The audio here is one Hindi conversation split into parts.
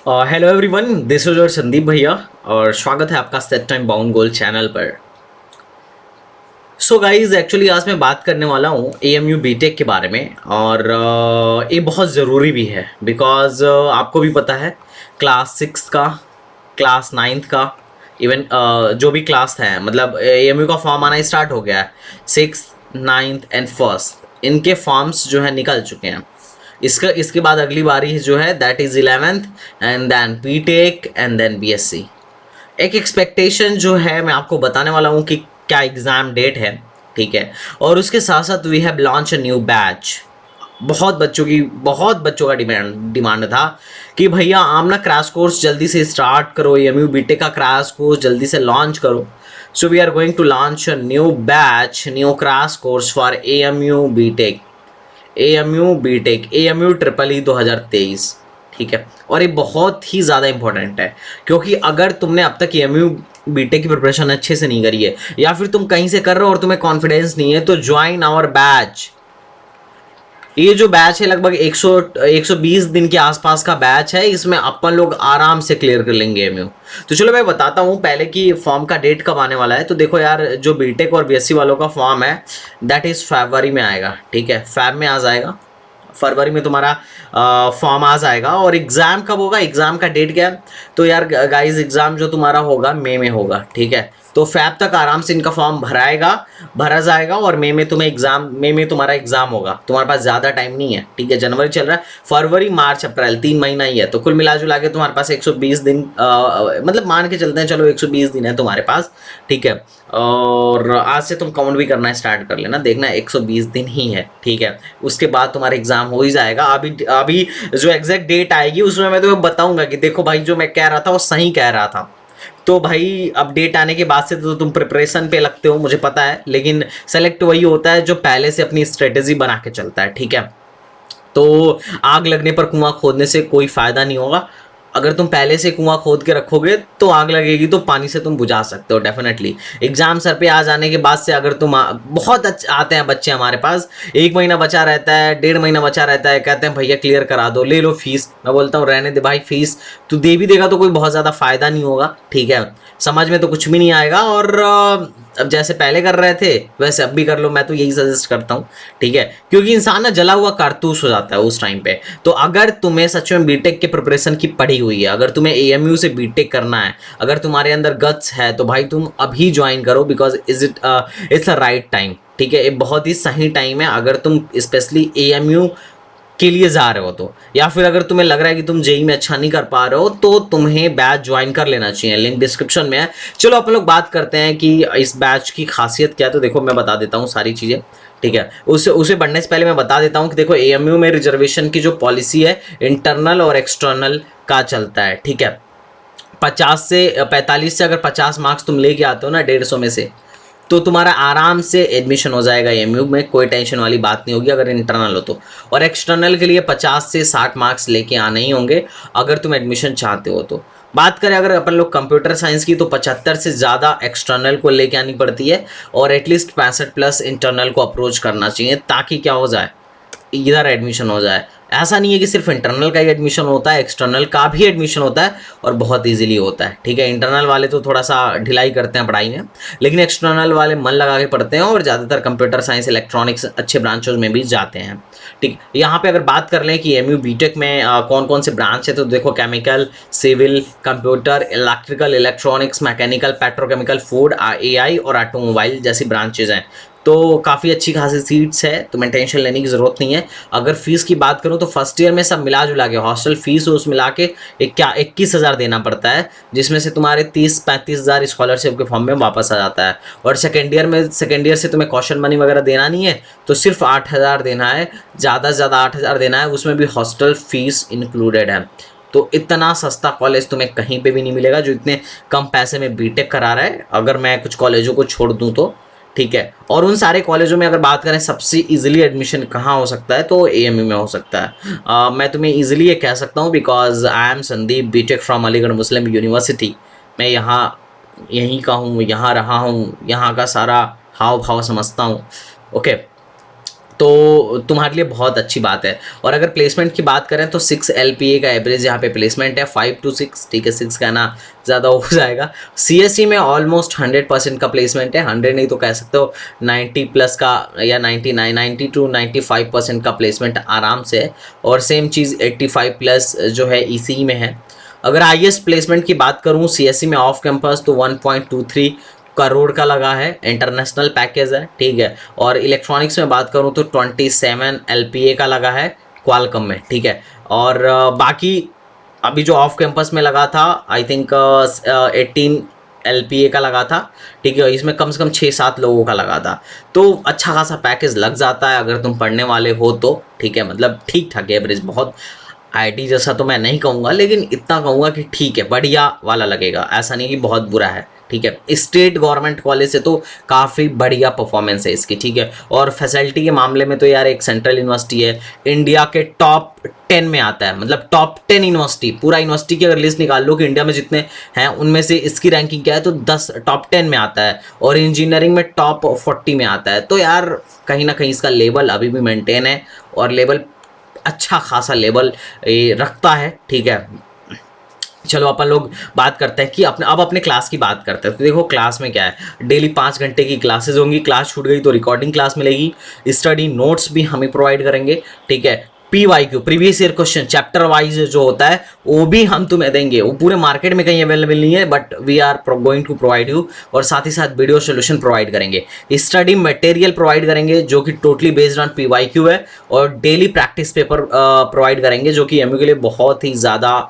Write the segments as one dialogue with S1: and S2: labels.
S1: Hello everyone, this is your Sandeep भैया और स्वागत है आपका सेट टाइम बाउंड गोल चैनल पर। सो गाइज, एक्चुअली आज मैं बात करने वाला हूँ एएमयू बीटेक के बारे में और ये बहुत ज़रूरी भी है बिकॉज आपको भी पता है क्लास 6 का, क्लास 9th का, इवन जो भी क्लास है, मतलब एएमयू का फॉर्म आना स्टार्ट हो गया है। 6th, 9th एंड फर्स्ट इनके फॉर्म्स जो है निकल चुके हैं। इसके बाद अगली बारी जो है that is 11th and then BTech and then BSc. एक एक्सपेक्टेशन जो है मैं आपको बताने वाला हूँ कि क्या एग्ज़ाम डेट है, ठीक है। और उसके साथ साथ we have launch a new batch. बहुत बच्चों का डिमांड था कि भैया आप ना क्रैश कोर्स जल्दी से स्टार्ट करो, एएमयू बीटेक का क्रैश कोर्स जल्दी से लॉन्च करो। So we are going to launch a new batch, new crash course for AMU BTech, AMU triple E 2023, ठीक है। और ये बहुत ही ज़्यादा इंपॉर्टेंट है क्योंकि अगर तुमने अब तक एएमयू बीटेक की प्रिपरेशन अच्छे से नहीं करी है या फिर तुम कहीं से कर रहे हो और तुम्हें कॉन्फिडेंस नहीं है तो ज्वाइन आवर बैच। ये जो बैच है लगभग 120 दिन के आसपास का बैच है। इसमें अपन लोग आराम से क्लियर कर लेंगे एएमयू। तो चलो मैं बताता हूँ पहले कि फॉर्म का डेट कब आने वाला है। तो देखो यार, जो बीटेक और बीएससी वालों का फॉर्म है दैट इज़ फरवरी में आएगा, ठीक है। फैब में आ जाएगा, फरवरी में तुम्हारा फॉर्म आ जाएगा। और एग्ज़ाम कब होगा, एग्ज़ाम का डेट क्या है? तो यार गाइस, एग्ज़ाम जो तुम्हारा होगा मई में होगा, ठीक है। तो फैब तक आराम से इनका फॉर्म भरा जाएगा और मई में तुम्हारा एग्ज़ाम होगा। तुम्हारे पास ज़्यादा टाइम नहीं है, ठीक है। जनवरी चल रहा है, फरवरी, मार्च, अप्रैल 3 महीना ही है। तो कुल मिला जुला के तुम्हारे पास 120 दिन, मतलब मान के चलते हैं, चलो 120 दिन है तुम्हारे पास, ठीक है। और आज से तुम काउंट भी करना स्टार्ट कर लेना, देखना 120 दिन ही है, ठीक है। उसके बाद तुम्हारा एग्जाम हो ही जाएगा। अभी जो एग्जैक्ट डेट आएगी उसमें मैं तुम्हें बताऊंगा कि देखो भाई, जो मैं कह रहा था वो सही कह रहा था। तो भाई अपडेट आने के बाद से तो तुम प्रिपरेशन पे लगते हो, मुझे पता है, लेकिन सेलेक्ट वही होता है जो पहले से अपनी स्ट्रेटेजी बना के चलता है, ठीक है। तो आग लगने पर कुआं खोदने से कोई फायदा नहीं होगा। अगर तुम पहले से कुआं खोद के रखोगे तो आग लगेगी, तो पानी से तुम बुझा सकते हो डेफिनेटली। एग्जाम सर पे आ जाने के बाद से अगर तुम बहुत अच्छे आते हैं बच्चे हमारे पास, 1 महीना बचा रहता है, 1.5 महीना बचा रहता है, कहते हैं भैया क्लियर करा दो, ले लो फीस। मैं बोलता हूँ रहने दे भाई, फीस तू दे भी देगा तो कोई बहुत ज़्यादा फायदा नहीं होगा, ठीक है। समझ में तो कुछ भी नहीं आएगा। और अब जैसे पहले कर रहे थे वैसे अब भी कर लो, मैं तो यही सजेस्ट करता हूँ, ठीक है। क्योंकि इंसान ना जला हुआ कारतूस हो जाता है उस टाइम पे। तो अगर तुम्हें सच में बीटेक के प्रिपरेशन की पड़ी हुई है, अगर तुम्हें एएमयू से बीटेक करना है, अगर तुम्हारे अंदर गट्स है, तो भाई तुम अभी ज्वाइन करो because it's a right time, ठीक है। ये बहुत ही सही टाइम है अगर तुम स्पेशली एएमयू के लिए जा रहे हो तो। या फिर अगर तुम्हें लग रहा है कि तुम जेई में अच्छा नहीं कर पा रहे हो तो तुम्हें बैच ज्वाइन कर लेना चाहिए, लिंक डिस्क्रिप्शन में है। चलो अपन लोग बात करते हैं कि इस बैच की खासियत क्या है। तो देखो मैं बता देता हूँ सारी चीज़ें, ठीक है। उसे बढ़ने से पहले मैं बता देता हूँ कि देखो एएमयू में रिजर्वेशन की जो पॉलिसी है इंटरनल और एक्सटर्नल का चलता है, ठीक है। 45 से अगर 50 मार्क्स तुम लेके आते हो ना 150 में से, तो तुम्हारा आराम से एडमिशन हो जाएगा एएमयू में, कोई टेंशन वाली बात नहीं होगी अगर इंटरनल हो तो। और एक्सटर्नल के लिए 50 से 60 मार्क्स लेके आने ही होंगे अगर तुम एडमिशन चाहते हो तो। बात करें अगर अपन लोग कंप्यूटर साइंस की, तो 75 से ज़्यादा एक्सटर्नल को लेके आनी पड़ती है और एटलीस्ट 65+ इंटरनल को अप्रोच करना चाहिए, ताकि क्या हो जाए, इधर एडमिशन हो जाए। ऐसा नहीं है कि सिर्फ इंटरनल का ही एडमिशन होता है, एक्सटर्नल का भी एडमिशन होता है और बहुत इजीली होता है, ठीक है। इंटरनल वाले तो थोड़ा सा ढिलाई करते हैं पढ़ाई में, लेकिन एक्सटर्नल वाले मन लगा के पढ़ते हैं और ज़्यादातर कंप्यूटर साइंस, इलेक्ट्रॉनिक्स अच्छे ब्रांचों में भी जाते हैं, ठीक। यहाँ पे अगर बात कर लें कि एएमयू बीटेक में कौन कौन से ब्रांच है, तो देखो chemical, civil, computer, electrical, electronics, mechanical, petrochemical, food, AI और ऑटोमोबाइल जैसी ब्रांचेज हैं। तो काफ़ी अच्छी खासी सीट्स है, तुम्हें टेंशन लेने की ज़रूरत नहीं है। अगर फीस की बात करूँ तो फर्स्ट ईयर में सब मिला जुला के हॉस्टल फीस उस मिला के 21,000 देना पड़ता है, जिसमें से तुम्हारे 30-35 हज़ार स्कॉलरशिप के फॉर्म में वापस आ जाता है। और सेकेंड ईयर से तुम्हें कॉशन मनी वगैरह देना नहीं है, तो सिर्फ 8,000 देना है, ज़्यादा से ज़्यादा 8,000 देना है, उसमें भी हॉस्टल फीस इंक्लूडेड है। तो इतना सस्ता कॉलेज तुम्हें कहीं पे भी नहीं मिलेगा जो इतने कम पैसे में बीटेक करा रहा है, अगर मैं कुछ कॉलेजों को छोड़ दूँ तो, ठीक है। और उन सारे कॉलेजों में अगर बात करें सबसे इजीली एडमिशन कहाँ हो सकता है, तो एएमयू में हो सकता है। मैं तुम्हें इजीली ये कह सकता हूँ because I am Sandeep, BTech from Aligarh Muslim University. मैं यहीं का हूँ, यहाँ रहा हूँ, यहाँ का सारा हाव भाव समझता हूँ, ओके। तो तुम्हारे लिए बहुत अच्छी बात है। और अगर प्लेसमेंट की बात करें तो 6 LPA का एवरेज यहाँ पे प्लेसमेंट है, 5 to 6, ठीक है, 6 कहना ज़्यादा हो जाएगा। CSE में ऑलमोस्ट 100% का प्लेसमेंट है, 100 नहीं तो कह सकते हो 90 प्लस का या 99, 90 to 95% का प्लेसमेंट आराम से है। और सेम चीज़ 85 प्लस जो है ECE में है। अगर हाईएस्ट प्लेसमेंट की बात करूँ CSE में ऑफ कैंपस तो 1.23 करोड़ का लगा है, इंटरनेशनल पैकेज है, ठीक है। और इलेक्ट्रॉनिक्स में बात करूँ तो 27 LPA का लगा है क्वालकॉम में, ठीक है। और बाकी अभी जो ऑफ कैंपस में लगा था आई थिंक 18 LPA का लगा था, ठीक है। इसमें कम से कम 6-7 लोगों का लगा था, तो अच्छा खासा पैकेज लग जाता है अगर तुम पढ़ने वाले हो तो, ठीक है। मतलब ठीक ठाक एवरेज, बहुत IT जैसा तो मैं नहीं कहूँगा, लेकिन इतना कहूँगा कि ठीक है, बढ़िया वाला लगेगा, ऐसा नहीं कि बहुत बुरा है, ठीक है। स्टेट गवर्नमेंट कॉलेज से तो काफ़ी बढ़िया परफॉर्मेंस है इसकी, ठीक है। और फैसिलिटी के मामले में तो यार एक सेंट्रल यूनिवर्सिटी है, इंडिया के टॉप 10 में आता है, मतलब टॉप 10 यूनिवर्सिटी, पूरा यूनिवर्सिटी की अगर लिस्ट निकाल लो कि इंडिया में जितने हैं उनमें से इसकी रैंकिंग क्या है तो टॉप 10 में आता है। और इंजीनियरिंग में टॉप 40 में आता है। तो यार कहीं ना कहीं इसका लेवल अभी भी मेंटेन है, और लेवल अच्छा खासा लेवल रखता है, ठीक है। चलो अपन लोग बात करते हैं कि अपने क्लास की बात करते हैं। तो देखो क्लास में क्या है, डेली 5 घंटे की क्लासेस होंगी, क्लास छूट गई तो रिकॉर्डिंग क्लास मिलेगी, स्टडी नोट्स भी हमें प्रोवाइड करेंगे, ठीक है। PYQ previous year question chapter wise जो होता है वो भी हम तुम्हें देंगे, वो पूरे मार्केट में कहीं अवेलेबल नहीं है, but we are going to provide you. और साथ ही साथ वीडियो सोल्यूशन प्रोवाइड करेंगे, स्टडी मटेरियल प्रोवाइड करेंगे जो कि टोटली बेस्ड ऑन PYQ है, और डेली प्रैक्टिस पेपर प्रोवाइड करेंगे जो कि MU के लिए बहुत ही ज़्यादा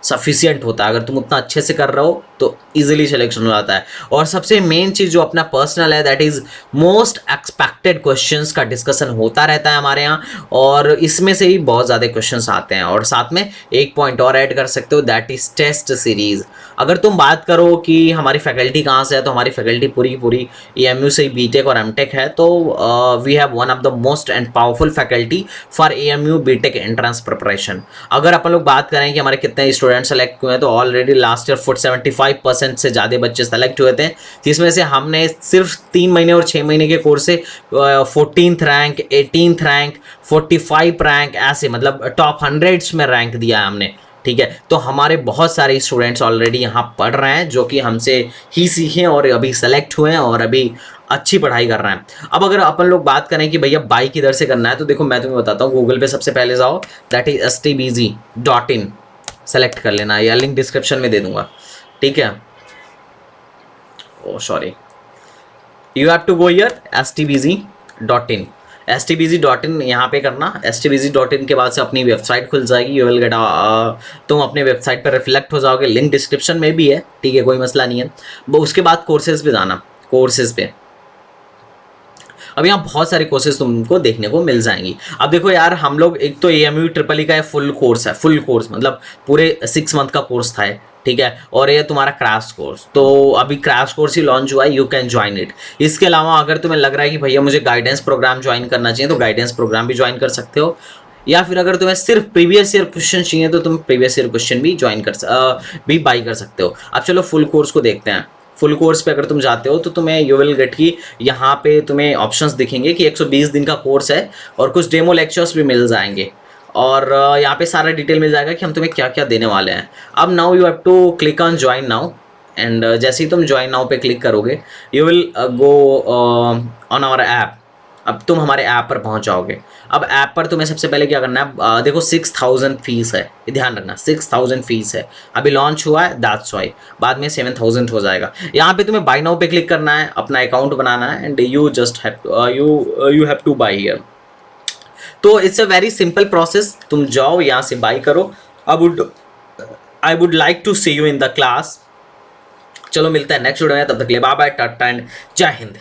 S1: सफिशियंट होता है। अगर तुम उतना अच्छे से कर रहे हो तो इजीली सिलेक्शन हो जाता है। और सबसे मेन चीज़ जो अपना पर्सनल है, that is most expected questions का डिस्कशन होता रहता है हमारे यहाँ, और इसमें से ही बहुत ज़्यादा क्वेश्चंस आते हैं। और साथ में एक पॉइंट और ऐड कर सकते हो, दैट इज़ टेस्ट सीरीज़। अगर तुम बात करो कि हमारी फैकल्टी कहाँ से है, तो हमारी फैकल्टी पूरी पूरी AMU से BTech और MTech है। तो we have one of the most and powerful faculty for AMU BTech entrance preparation. अगर अपन लोग बात करें कि हमारे कितने स्टूडेंट सेलेक्ट हुए हैं, तो ऑलरेडी लास्ट ईयर 75% से ज़्यादा बच्चे सेलेक्ट हुए थे, जिसमें से हमने सिर्फ 3 महीने और 6 महीने के कोर्स से 14th rank, 18th rank, 45 rank, ऐसे मतलब टॉप 100 में रैंक दिया है हमने, ठीक है। तो हमारे बहुत सारे स्टूडेंट्स ऑलरेडी यहाँ पढ़ रहे हैं जो कि हमसे ही सीखे और अभी सेलेक्ट हुए हैं और अभी अच्छी पढ़ाई कर रहे हैं। अब अगर अपन लोग बात करें कि भैया बाई किधर से करना है, तो देखो मैं तुम्हें बताता हूँ, गूगल पे सबसे पहले जाओ, दैट इज stbz.in सेलेक्ट कर लेना, या लिंक डिस्क्रिप्शन में दे दूंगा, ठीक है। Oh sorry, you have to go here stbz.in, stbz.in यहाँ पे करना। stbz.in के बाद से अपनी वेबसाइट खुल जाएगी, यू विल गेट तुम अपने वेबसाइट पर रिफ्लेक्ट हो जाओगे, लिंक डिस्क्रिप्शन में भी है, ठीक है, कोई मसला नहीं है। वो उसके बाद कोर्सेज पे जाना, कोर्सेज पे अब यहाँ बहुत सारे कोर्सेज तुमको देखने को मिल जाएंगी। अब देखो यार, हम लोग एक तो AMU EEE का फुल कोर्स है, फुल कोर्स मतलब पूरे 6 मंथ का कोर्स था, ठीक है। और ये तुम्हारा क्रैश कोर्स, तो अभी क्रैश कोर्स ही लॉन्च हुआ है, यू कैन ज्वाइन इट। इसके अलावा अगर तुम्हें लग रहा है कि भैया मुझे गाइडेंस प्रोग्राम ज्वाइन करना चाहिए, तो गाइडेंस प्रोग्राम भी ज्वाइन कर सकते हो, या फिर अगर तुम्हें सिर्फ प्रीवियस ईयर क्वेश्चन चाहिए तो तुम प्रीवियस ईयर क्वेश्चन भी ज्वाइन भी बाई कर सकते हो। अब चलो फुल कोर्स को देखते हैं। फुल कोर्स पे अगर तुम जाते हो तो तुम्हें यू विल गेट की यहाँ पे तुम्हें ऑप्शंस दिखेंगे कि 120 दिन का कोर्स है, और कुछ डेमो लेक्चर्स भी मिल जाएंगे, और यहाँ पे सारा डिटेल मिल जाएगा कि हम तुम्हें क्या क्या देने वाले हैं। अब now you have to click on join now, and जैसे ही तुम ज्वाइन नाउ पे क्लिक करोगे you will go on our app. अब तुम हमारे ऐप पर पहुंच जाओगे। अब ऐप पर तुम्हें सबसे पहले क्या करना है, देखो 6000 फीस है, ध्यान रखना 6000 फीस है, अभी लॉन्च हुआ है, दैट्स वाई, बाद में 7000 हो जाएगा। यहाँ पे तुम्हें बाय नाउ पे क्लिक करना है, अपना अकाउंट बनाना है, and you just you have to buy here. तो it's a very simple process, तुम जाओ यहाँ से बाय करो। I would like to see you in the class. चलो मिलता है नेक्स्ट वीडियो में, तब तक के लिए बाय बाय, टाटा एंड जय हिंद।